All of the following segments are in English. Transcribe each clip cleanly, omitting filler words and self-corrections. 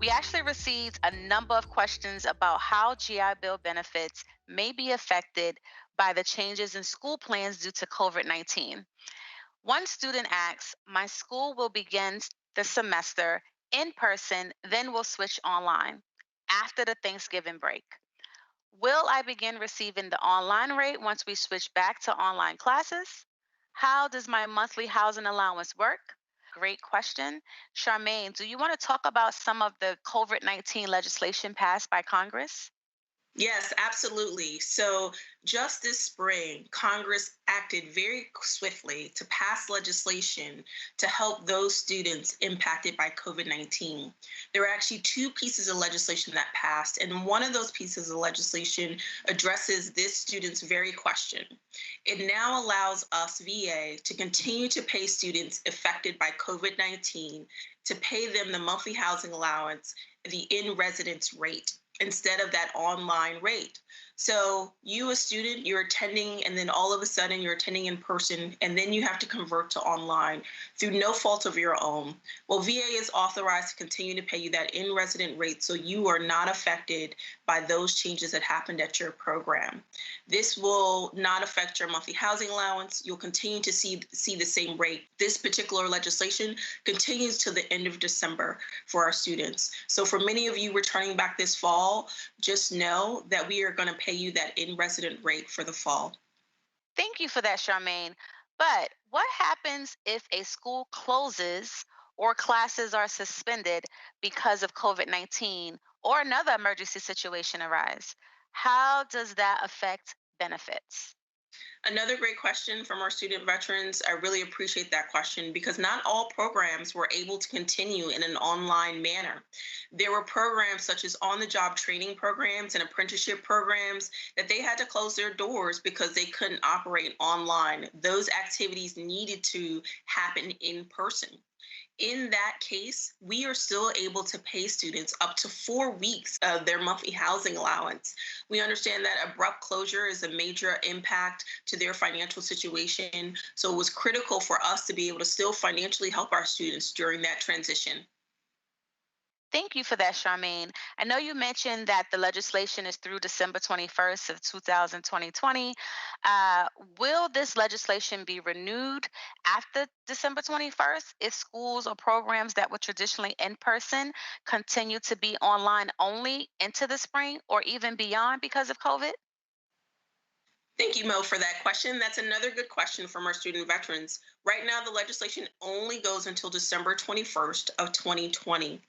We actually received a number of questions about how GI Bill benefits may be affected by the changes in school plans due to COVID 19. One student asks, my school will begin the semester in person, then will switch online after the Thanksgiving break. Will I begin receiving the online rate once we switch back to online classes? How does my monthly housing allowance work? Great question. Charmaine, do you want to talk about some of the COVID 19 legislation passed by Congress? Yes, absolutely. So, just this spring, Congress acted very swiftly to pass legislation to help those students impacted by COVID 19. There were actually two pieces of legislation that passed, and one of those pieces of legislation addresses this student's very question. It now allows us, VA, to continue to pay students affected by COVID 19 to pay them the monthly housing allowance, the in residence rate, instead of that online rate. So you, a student, you're attending, and then all of a sudden you're attending in person, and then you have to convert to online through no fault of your own. Well, VA is authorized to continue to pay you that in-resident rate, so you are not affected by those changes that happened at your program. This will not affect your monthly housing allowance. You'll continue to see the same rate. This particular legislation continues to the end of December for our students. So for many of you returning back this fall, just know that we are going to pay you that in-resident rate for the fall. Thank you for that, Charmaine. But what happens if a school closes or classes are suspended because of COVID 19 or another emergency situation arise? How does that affect benefits? Another great question from our student veterans. I really appreciate that question because not all programs were able to continue in an online manner. There were programs such as on the job training programs and apprenticeship programs that they had to close their doors because they couldn't operate online. Those activities needed to happen in person. In that case, we are still able to pay students up to 4 weeks of their monthly housing allowance. We understand that abrupt closure is a major impact to their financial situation. So it was critical for us to be able to still financially help our students during that transition. Thank you for that, Charmaine. I know you mentioned that the legislation is through December 21st of 2020. Uh, will this legislation be renewed after December 21st if schools or programs that were traditionally in person continue to be online only into the spring or even beyond because of COVID? Thank you, Mo, for that question. That's another good question from our student veterans. Right now, the legislation only goes until December 21st of 2020.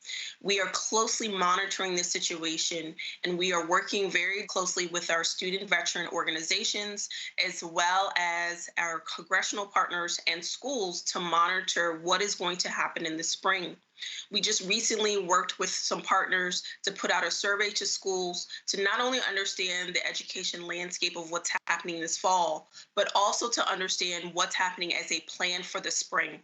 We are closely monitoring this situation, and we are working very closely with our student veteran organizations as well as our congressional partners and schools to monitor what is going to happen in the spring. We just recently worked with some partners to put out a survey to schools to not only understand the education landscape of what's happening this fall, but also to understand what's happening as a plan for the spring.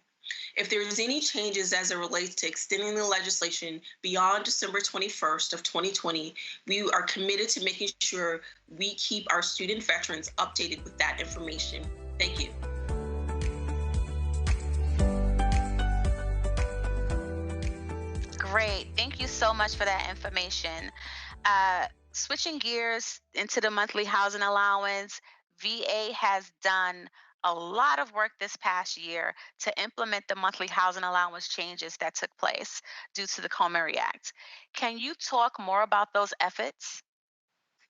If there's any changes as it relates to extending the legislation beyond December 21st of 2020, we are committed to making sure we keep our student veterans updated with that information. Thank you. Great. Thank you so much for that information. Switching gears into the monthly housing allowance, VA has done a lot of work this past year to implement the monthly housing allowance changes that took place due to the Comey Act. Can you talk more about those efforts?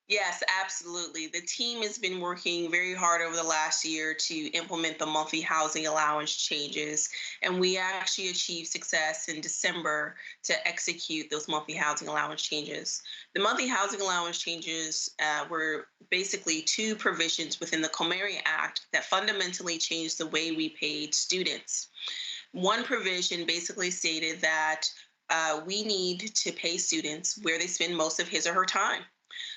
Yes, absolutely. The team has been working very hard over the last year to implement the monthly housing allowance changes, and we actually achieved success in December to execute those monthly housing allowance changes. The monthly housing allowance changes were basically two provisions within the Comey Act that fundamentally changed the way we paid students. One provision basically stated that we need to pay students where they spend most of his or her time.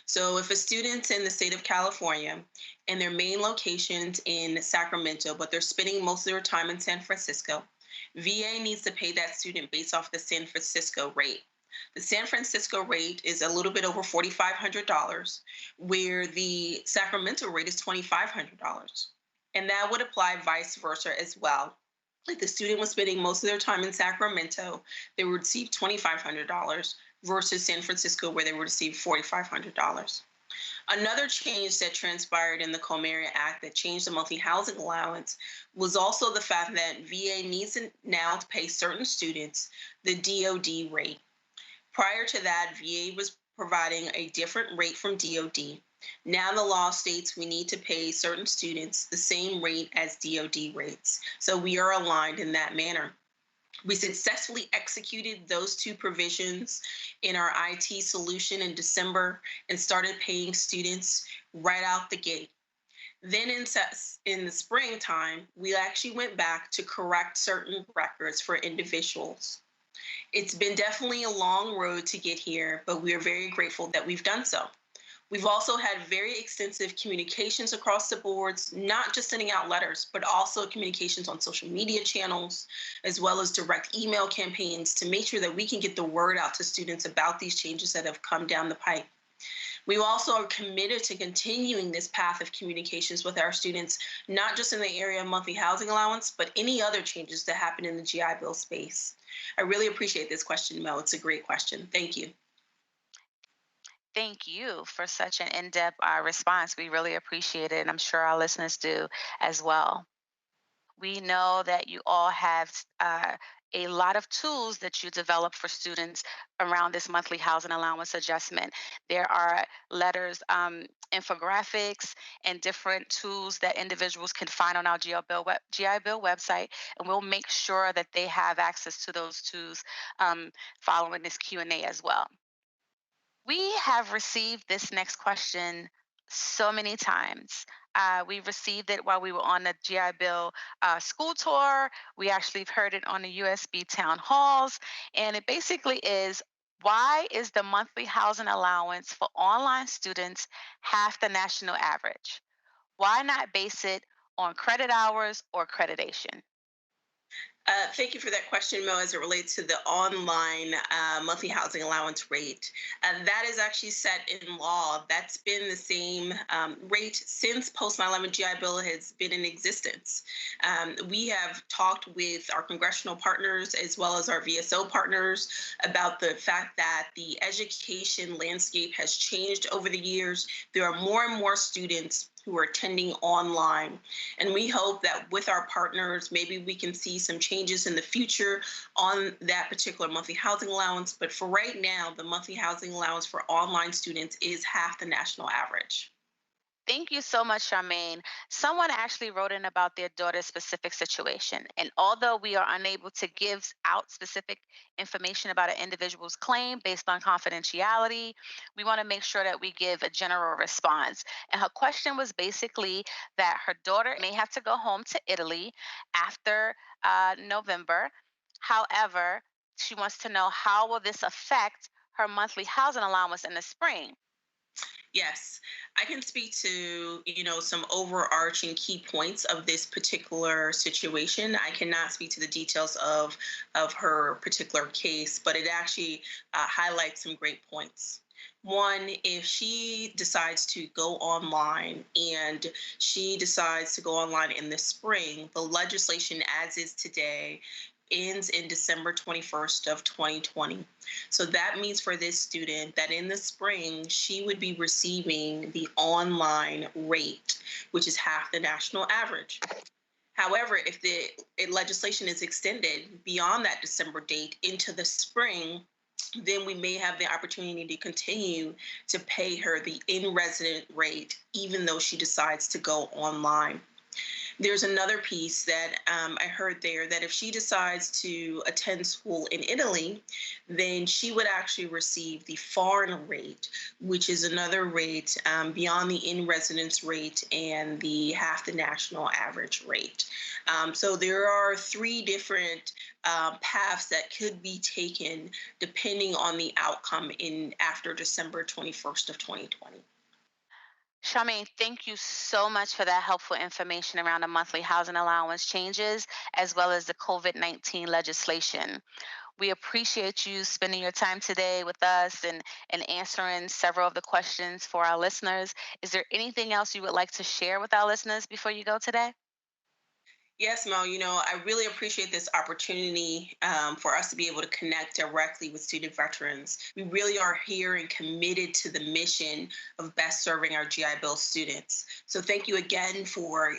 So if a student's in the state of California and their main location's in Sacramento, but they're spending most of their time in San Francisco, VA needs to pay that student based off the San Francisco rate. The San Francisco rate is a little bit over $4,500, where the Sacramento rate is $2,500. And that would apply vice versa as well. If the student was spending most of their time in Sacramento, they would receive $2,500. versus San Francisco, where they would receive $4,500. Another change that transpired in the Comerion Act that changed the monthly housing allowance was also the fact that VA needs now to pay certain students the DOD rate. Prior to that, VA was providing a different rate from DOD. Now the law states we need to pay certain students the same rate as DOD rates. So we are aligned in that manner. We successfully executed those two provisions in our IT solution in December and started paying students right out the gate. Then in the springtime, we actually went back to correct certain records for individuals. It's been definitely a long road to get here, but we are very grateful that we've done so. We've also had very extensive communications across the boards, not just sending out letters, but also communications on social media channels, as well as direct email campaigns to make sure that we can get the word out to students about these changes that have come down the pipe. We also are committed to continuing this path of communications with our students, not just in the area of monthly housing allowance, but any other changes that happen in the GI Bill space. I really appreciate this question, Mo. It's a great question. Thank you. Thank you for such an in depth response. We really appreciate it, and I'm sure our listeners do as well. We know that you all have a lot of tools that you develop for students around this monthly housing allowance adjustment. There are letters, infographics, and different tools that individuals can find on our GI Bill website, and we'll make sure that they have access to those tools following this Q&A as well. We have received this next question so many times. We received it while we were on the GI Bill school tour. We actually have heard it on the USB town halls. And it basically is, why is the monthly housing allowance for online students half the national average? Why not base it on credit hours or accreditation? Thank you for that question, Mo, as it relates to the online monthly housing allowance rate. That is actually set in law. That's been the same rate since post 9/11 GI Bill has been in existence. We have talked with our congressional partners as well as our VSO partners about the fact that the education landscape has changed over the years. There are more and more students who are attending online. And we hope that with our partners, maybe we can see some changes in the future on that particular monthly housing allowance. But for right now, the monthly housing allowance for online students is half the national average. Thank you so much, Charmaine. Someone actually wrote in about their daughter's specific situation. And although we are unable to give out specific information about an individual's claim based on confidentiality, we want to make sure that we give a general response. And her question was basically that her daughter may have to go home to Italy after November. However, she wants to know, how will this affect her monthly housing allowance in the spring? Yes, I can speak to, some overarching key points of this particular situation. I cannot speak to the details of her particular case, but it actually highlights some great points. One, if she decides to go online and she decides to go online in the spring, the legislation as is today ends in December 21st of 2020. So that means for this student that in the spring, she would be receiving the online rate, which is half the national average. However, if the legislation is extended beyond that December date into the spring, then we may have the opportunity to continue to pay her the in-resident rate, even though she decides to go online. There's another piece that I heard there, that if she decides to attend school in Italy, then she would actually receive the foreign rate, which is another rate beyond the in residence rate and the half the national average rate. So there are three different paths that could be taken depending on the outcome in after December 21st of 2020. Charmaine, thank you so much for that helpful information around the monthly housing allowance changes, as well as the COVID-19 legislation. We appreciate you spending your time today with us and answering several of the questions for our listeners. Is there anything else you would like to share with our listeners before you go today? Yes, Mel, I really appreciate this opportunity for us to be able to connect directly with student veterans. We really are here and committed to the mission of best serving our GI Bill students. So thank you again for,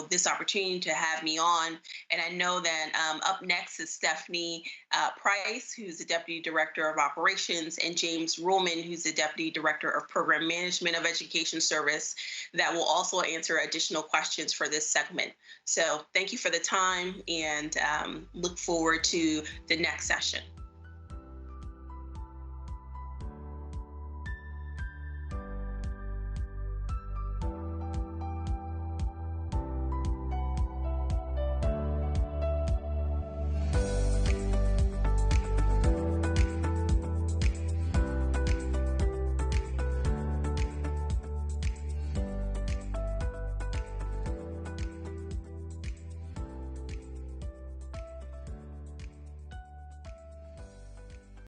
this opportunity to have me on. And I know that up next is Stephanie Price, who's the Deputy Director of Operations, and James Ruhlman, who's the Deputy Director of Program Management of Education Service, that will also answer additional questions for this segment. So thank you for the time, and look forward to the next session.